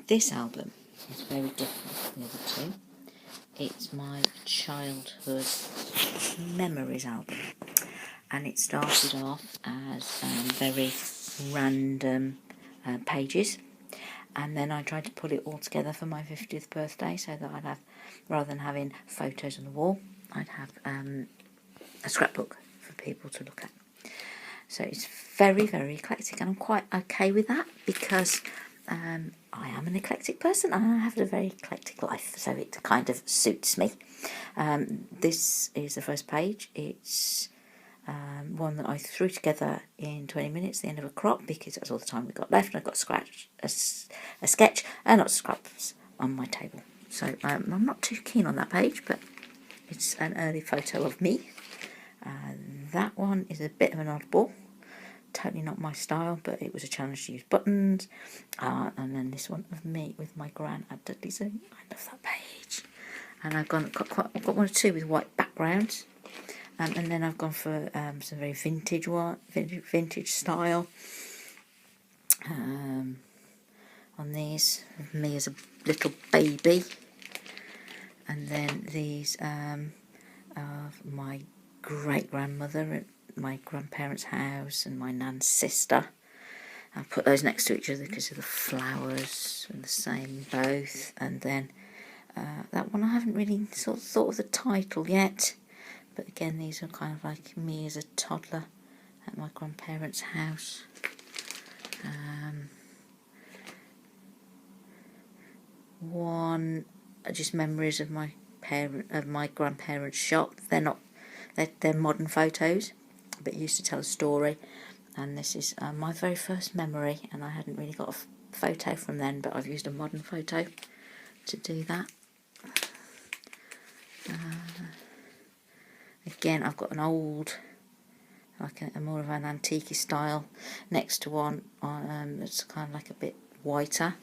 this album is very different from the other two. It's my childhood memories album, and it started off as very random pages, and then I tried to put it all together for my 50th birthday so that I'd have, rather than having photos on the wall, I'd have a scrapbook for people to look at. So it's very, very eclectic, and I'm quite okay with that because I am an eclectic person and I have a very eclectic life, so it kind of suits me. This is the first page. It's one that I threw together in 20 minutes, the end of a crop, because that's all the time we got left, and I've got a sketch and lots of scraps on my table. So I'm not too keen on that page, but it's an early photo of me. That one is a bit of an oddball, totally not my style, but it was a challenge to use buttons. And then this one of me with my gran at Dudley Zoo. I love that page. And I've got one or two with white backgrounds. And then I've gone for some very vintage style on these, of me as a little baby. And then these of my great-grandmother at my grandparents' house and my nan's sister. I put those next to each other because of the flowers and the same both. And then that one I haven't really sort of thought of the title yet. But again, these are kind of like me as a toddler at my grandparents' house. One are just memories of my grandparents' shop. They're modern photos, but used to tell a story. And this is my very first memory, and I hadn't really got a photo from then, but I've used a modern photo to do that. Again, I've got an old, like a more of an antique style, next to one that's kind of like a bit whiter.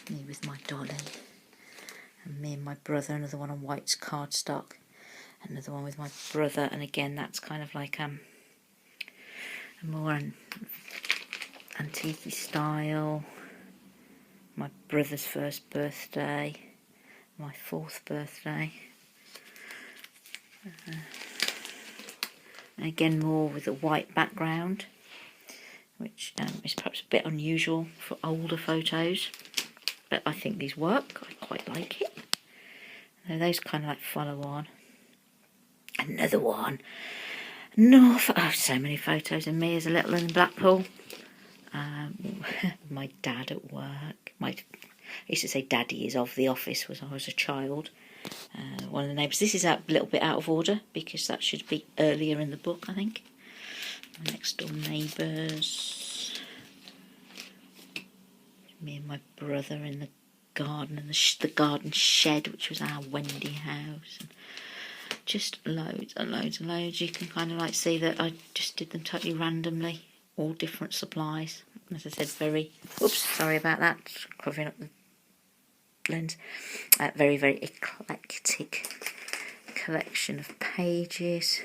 Me with my dolly, and me and my brother. Another one on white cardstock. Another one with my brother, and again that's kind of like a more antique style. My brother's first birthday, my 4th birthday. And again more with a white background, which is perhaps a bit unusual for older photos, but I think these work. I quite like it. So those kind of like follow on. Another one. So many photos of me as a little in Blackpool. My dad at work. I used to say Daddy is of the office when I was a child. One of the neighbours. This is a little bit out of order because that should be earlier in the book, I think. My next door neighbours. Me and my brother in the garden, and the garden shed, which was our Wendy house. And just loads and loads and loads. You can kind of like see that I just did them totally randomly, all different supplies. As I said, sorry about that, covering up the lens. Very, very eclectic collection of pages.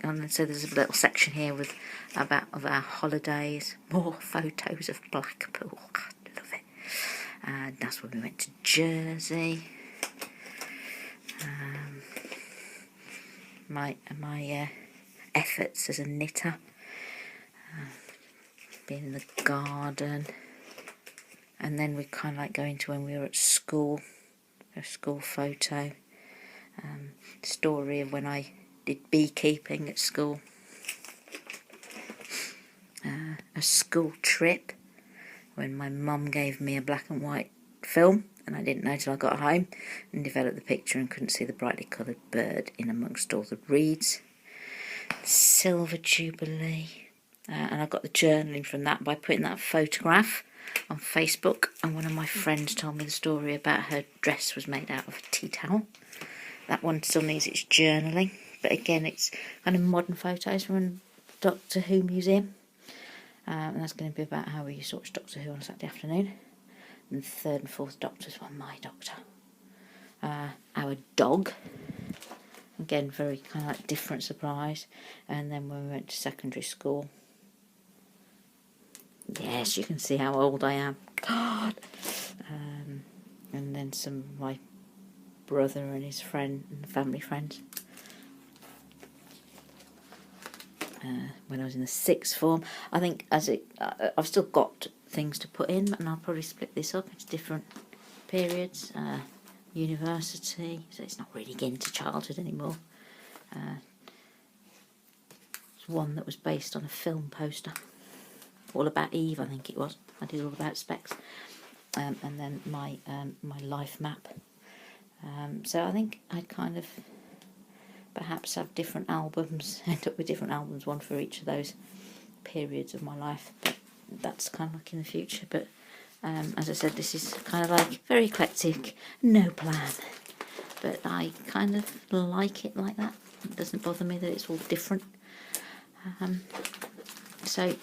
And so there's a little section here of our holidays. More photos of Blackpool. Love it. And that's when we went to Jersey. My efforts as a knitter, being in the garden, and then we kind of like go into when we were at school, a school photo, story of when I did beekeeping at school, a school trip when my mum gave me a black and white film, and I didn't know till I got home and developed the picture and couldn't see the brightly coloured bird in amongst all the reeds. Silver Jubilee. And I got the journaling from that by putting that photograph on Facebook, and one of my friends told me the story about her dress was made out of a tea towel. That one still needs its journaling, but again it's kind of modern photos from a Doctor Who museum. And that's going to be about how we used to watch Doctor Who on a Saturday afternoon. And the 3rd and 4th Doctors were my Doctor. Our dog, again very kind of like different surprise. And then when we went to secondary school, yes, you can see how old I am. God. And then some of my brother and his friend and family friends. When I was in the sixth form, I think I've still got things to put in, and I'll probably split this up into different periods. University, so it's not really getting to childhood anymore. It's one that was based on a film poster, all about Eve, I think it was. I did all about Specs, and then my life map. So I think I'd kind of perhaps have different albums, end up with different albums, one for each of those periods of my life. But that's kind of like in the future. But as I said, this is kind of like very eclectic, no plan. But I kind of like it like that. It doesn't bother me that it's all different. So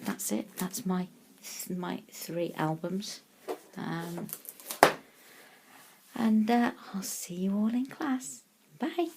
that's it. That's my 3 albums. And I'll see you all in class. Bye.